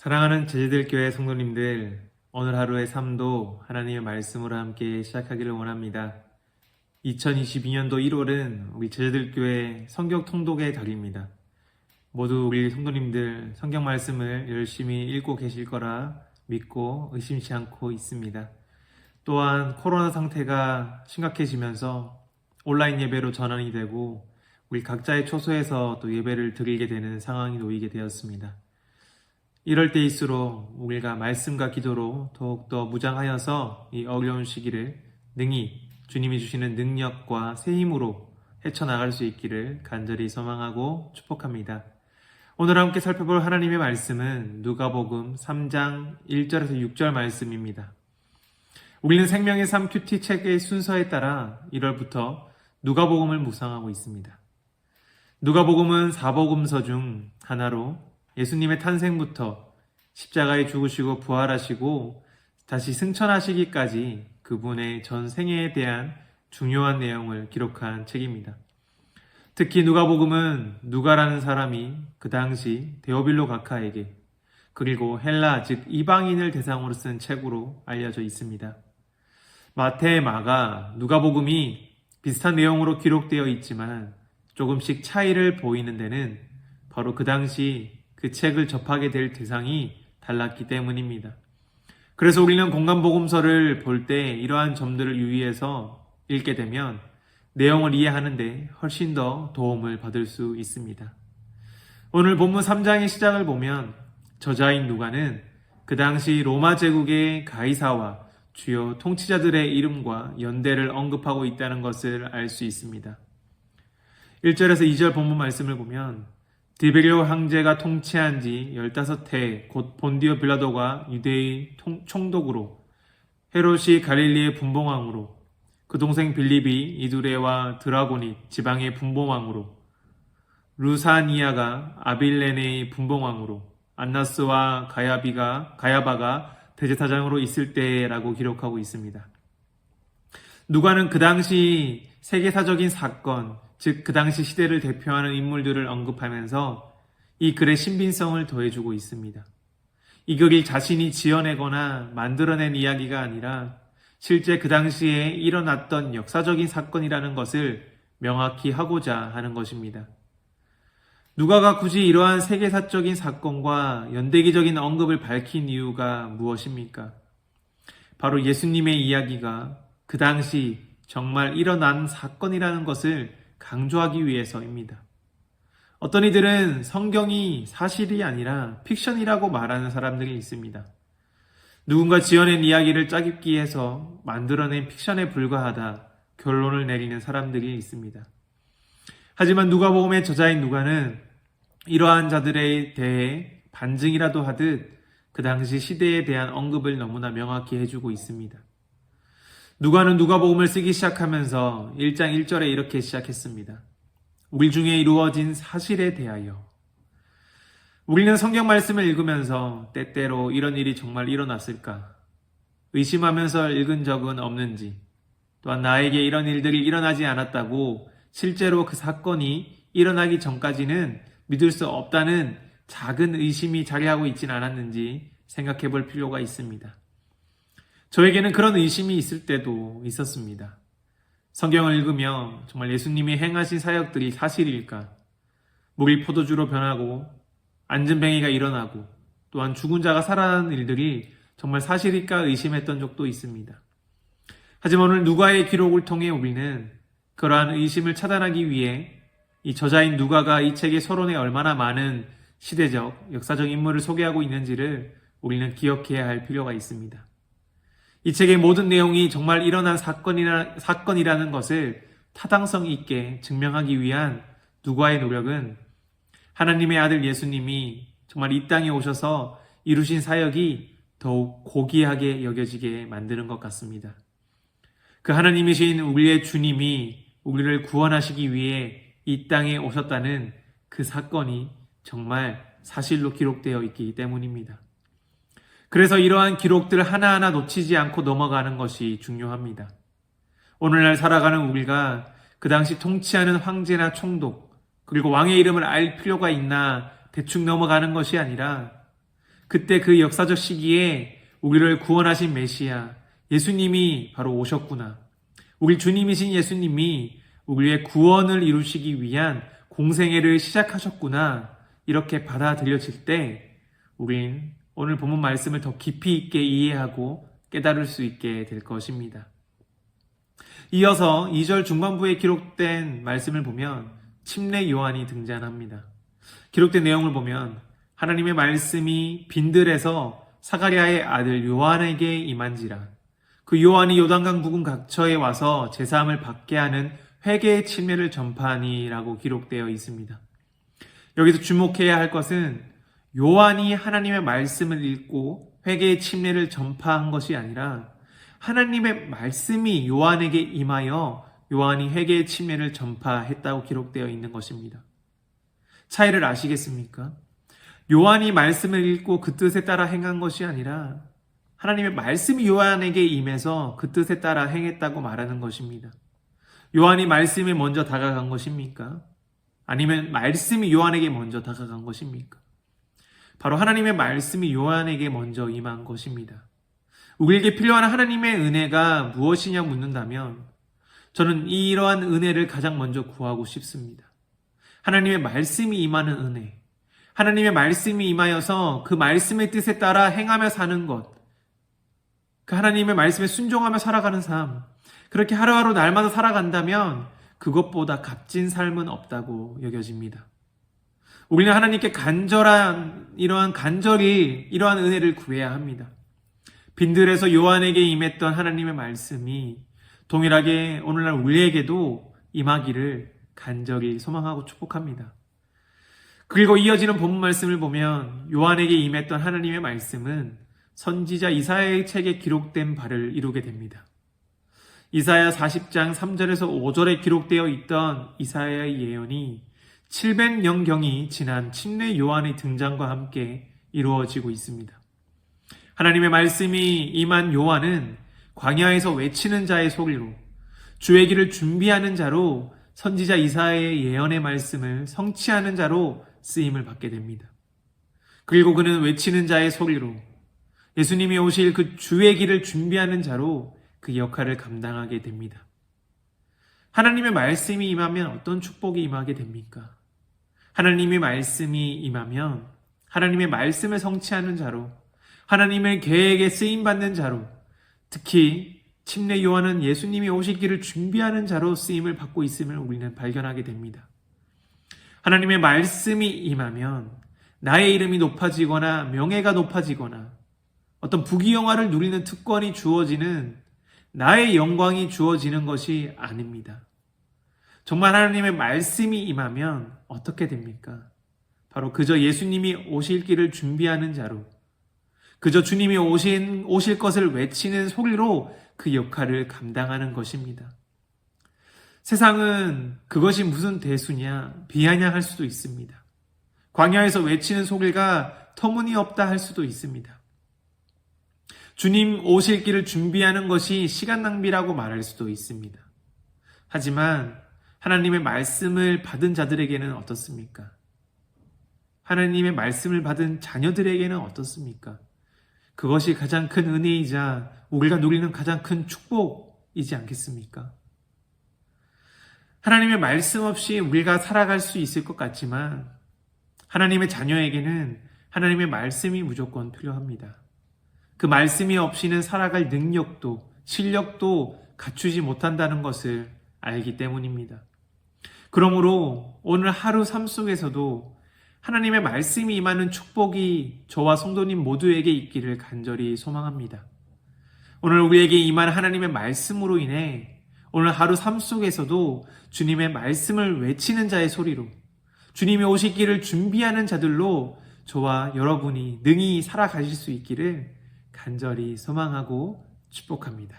사랑하는 제자들교회 성도님들, 오늘 하루의 삶도 하나님의 말씀으로 함께 시작하기를 원합니다. 2022년도 1월은 우리 제자들교회 성경 통독의 달입니다. 모두 우리 성도님들 성경 말씀을 열심히 읽고 계실 거라 믿고 의심치 않고 있습니다. 또한 코로나 상태가 심각해지면서 온라인 예배로 전환이 되고 우리 각자의 초소에서 또 예배를 드리게 되는 상황이 놓이게 되었습니다. 이럴 때일수록 우리가 말씀과 기도로 더욱더 무장하여서 이 어려운 시기를 능히 주님이 주시는 능력과 새 힘으로 헤쳐나갈 수 있기를 간절히 소망하고 축복합니다. 오늘 함께 살펴볼 하나님의 말씀은 누가복음 3장 1절에서 6절 말씀입니다. 우리는 생명의 삶 큐티 책의 순서에 따라 1월부터 누가복음을 묵상하고 있습니다. 누가복음은 사복음서 중 하나로 예수님의 탄생부터 십자가에 죽으시고 부활하시고 다시 승천하시기까지 그분의 전 생애에 대한 중요한 내용을 기록한 책입니다. 특히 누가복음은 누가라는 사람이 그 당시 데오빌로 각하에게 그리고 헬라 즉 이방인을 대상으로 쓴 책으로 알려져 있습니다. 마태, 마가, 누가복음이 비슷한 내용으로 기록되어 있지만 조금씩 차이를 보이는 데는 바로 그 당시 그 책을 접하게 될 대상이 달랐기 때문입니다. 그래서 우리는 공간복음서를 볼 때 이러한 점들을 유의해서 읽게 되면 내용을 이해하는데 훨씬 더 도움을 받을 수 있습니다. 오늘 본문 3장의 시작을 보면 저자인 누가는 그 당시 로마 제국의 가이사와 주요 통치자들의 이름과 연대를 언급하고 있다는 것을 알 수 있습니다. 1절에서 2절 본문 말씀을 보면 디베리오 황제가 통치한 지 15해 곧 본디오 빌라도가 유대의 총독으로 헤롯이 갈릴리의 분봉왕으로 그 동생 빌립이 이두레와 드라고니 지방의 분봉왕으로 루사니아가 아빌레네의 분봉왕으로 안나스와 가야바가 대제사장으로 있을 때라고 기록하고 있습니다. 누가는 그 당시 세계사적인 사건 즉 그 당시 시대를 대표하는 인물들을 언급하면서 이 글의 신빙성을 더해주고 있습니다. 이 글이 자신이 지어내거나 만들어낸 이야기가 아니라 실제 그 당시에 일어났던 역사적인 사건이라는 것을 명확히 하고자 하는 것입니다. 누가가 굳이 이러한 세계사적인 사건과 연대기적인 언급을 밝힌 이유가 무엇입니까? 바로 예수님의 이야기가 그 당시 정말 일어난 사건이라는 것을 강조하기 위해서입니다. 어떤 이들은 성경이 사실이 아니라 픽션이라고 말하는 사람들이 있습니다. 누군가 지어낸 이야기를 짜깁기 해서 만들어낸 픽션에 불과하다 결론을 내리는 사람들이 있습니다. 하지만 누가복음의 저자인 누가는 이러한 자들에 대해 반증이라도 하듯 그 당시 시대에 대한 언급을 너무나 명확히 해주고 있습니다. 누가는 누가복음을 쓰기 시작하면서 1장 1절에 이렇게 시작했습니다. 우리 중에 이루어진 사실에 대하여. 우리는 성경 말씀을 읽으면서 때때로 이런 일이 정말 일어났을까? 의심하면서 읽은 적은 없는지, 또한 나에게 이런 일들이 일어나지 않았다고 실제로 그 사건이 일어나기 전까지는 믿을 수 없다는 작은 의심이 자리하고 있진 않았는지 생각해 볼 필요가 있습니다. 저에게는 그런 의심이 있을 때도 있었습니다. 성경을 읽으며 정말 예수님이 행하신 사역들이 사실일까? 물이 포도주로 변하고 안진뱅이가 일어나고 또한 죽은 자가 살아나는 일들이 정말 사실일까 의심했던 적도 있습니다. 하지만 오늘 누가의 기록을 통해 우리는 그러한 의심을 차단하기 위해 이 저자인 누가가 이 책의 서론에 얼마나 많은 시대적, 역사적 인물을 소개하고 있는지를 우리는 기억해야 할 필요가 있습니다. 이 책의 모든 내용이 정말 일어난 사건이라는 것을 타당성 있게 증명하기 위한 누가의 노력은 하나님의 아들 예수님이 정말 이 땅에 오셔서 이루신 사역이 더욱 고귀하게 여겨지게 만드는 것 같습니다. 그 하나님이신 우리의 주님이 우리를 구원하시기 위해 이 땅에 오셨다는 그 사건이 정말 사실로 기록되어 있기 때문입니다. 그래서 이러한 기록들 하나하나 놓치지 않고 넘어가는 것이 중요합니다. 오늘날 살아가는 우리가 그 당시 통치하는 황제나 총독, 그리고 왕의 이름을 알 필요가 있나 대충 넘어가는 것이 아니라 그때 그 역사적 시기에 우리를 구원하신 메시아 예수님이 바로 오셨구나. 우리 주님이신 예수님이 우리의 구원을 이루시기 위한 공생애를 시작하셨구나. 이렇게 받아들여질 때 우린 오늘 본문 말씀을 더 깊이 있게 이해하고 깨달을 수 있게 될 것입니다. 이어서 2절 중반부에 기록된 말씀을 보면 침례 요한이 등장합니다. 기록된 내용을 보면 하나님의 말씀이 빈들에서 사가랴의 아들 요한에게 임한지라. 그 요한이 요단강 부근 각처에 와서 제사함을 받게 하는 회개의 침례를 전파하니라고 기록되어 있습니다. 여기서 주목해야 할 것은 요한이 하나님의 말씀을 읽고 회개의 침례를 전파한 것이 아니라 하나님의 말씀이 요한에게 임하여 요한이 회개의 침례를 전파했다고 기록되어 있는 것입니다. 차이를 아시겠습니까? 요한이 말씀을 읽고 그 뜻에 따라 행한 것이 아니라 하나님의 말씀이 요한에게 임해서 그 뜻에 따라 행했다고 말하는 것입니다. 요한이 말씀에 먼저 다가간 것입니까? 아니면 말씀이 요한에게 먼저 다가간 것입니까? 바로 하나님의 말씀이 요한에게 먼저 임한 것입니다. 우리에게 필요한 하나님의 은혜가 무엇이냐 묻는다면 저는 이러한 은혜를 가장 먼저 구하고 싶습니다. 하나님의 말씀이 임하는 은혜, 하나님의 말씀이 임하여서 그 말씀의 뜻에 따라 행하며 사는 것, 그 하나님의 말씀에 순종하며 살아가는 삶, 그렇게 하루하루 날마다 살아간다면 그것보다 값진 삶은 없다고 여겨집니다. 우리는 하나님께 간절히 이러한 은혜를 구해야 합니다. 빈들에서 요한에게 임했던 하나님의 말씀이 동일하게 오늘날 우리에게도 임하기를 간절히 소망하고 축복합니다. 그리고 이어지는 본문 말씀을 보면 요한에게 임했던 하나님의 말씀은 선지자 이사야의 책에 기록된 바를 이루게 됩니다. 이사야 40장 3절에서 5절에 기록되어 있던 이사야의 예언이 700년경이 지난 침례 요한의 등장과 함께 이루어지고 있습니다. 하나님의 말씀이 임한 요한은 광야에서 외치는 자의 소리로 주의 길을 준비하는 자로 선지자 이사야의 예언의 말씀을 성취하는 자로 쓰임을 받게 됩니다. 그리고 그는 외치는 자의 소리로 예수님이 오실 그 주의 길을 준비하는 자로 그 역할을 감당하게 됩니다. 하나님의 말씀이 임하면 어떤 축복이 임하게 됩니까? 하나님의 말씀이 임하면 하나님의 말씀을 성취하는 자로 하나님의 계획에 쓰임받는 자로 특히 침례 요한은 예수님이 오실 길을 준비하는 자로 쓰임을 받고 있음을 우리는 발견하게 됩니다. 하나님의 말씀이 임하면 나의 이름이 높아지거나 명예가 높아지거나 어떤 부귀영화를 누리는 특권이 주어지는 나의 영광이 주어지는 것이 아닙니다. 정말 하나님의 말씀이 임하면 어떻게 됩니까? 바로 그저 예수님이 오실 길을 준비하는 자로 그저 주님이 오실 것을 외치는 소리로 그 역할을 감당하는 것입니다. 세상은 그것이 무슨 대수냐, 비하냐 할 수도 있습니다. 광야에서 외치는 소리가 터무니없다 할 수도 있습니다. 주님 오실 길을 준비하는 것이 시간 낭비라고 말할 수도 있습니다. 하지만 하나님의 말씀을 받은 자들에게는 어떻습니까? 하나님의 말씀을 받은 자녀들에게는 어떻습니까? 그것이 가장 큰 은혜이자 우리가 누리는 가장 큰 축복이지 않겠습니까? 하나님의 말씀 없이 우리가 살아갈 수 있을 것 같지만 하나님의 자녀에게는 하나님의 말씀이 무조건 필요합니다. 그 말씀이 없이는 살아갈 능력도 실력도 갖추지 못한다는 것을 알기 때문입니다. 그러므로 오늘 하루 삶 속에서도 하나님의 말씀이 임하는 축복이 저와 성도님 모두에게 있기를 간절히 소망합니다. 오늘 우리에게 임한 하나님의 말씀으로 인해 오늘 하루 삶 속에서도 주님의 말씀을 외치는 자의 소리로 주님이 오실 길을 준비하는 자들로 저와 여러분이 능히 살아가실 수 있기를 간절히 소망하고 축복합니다.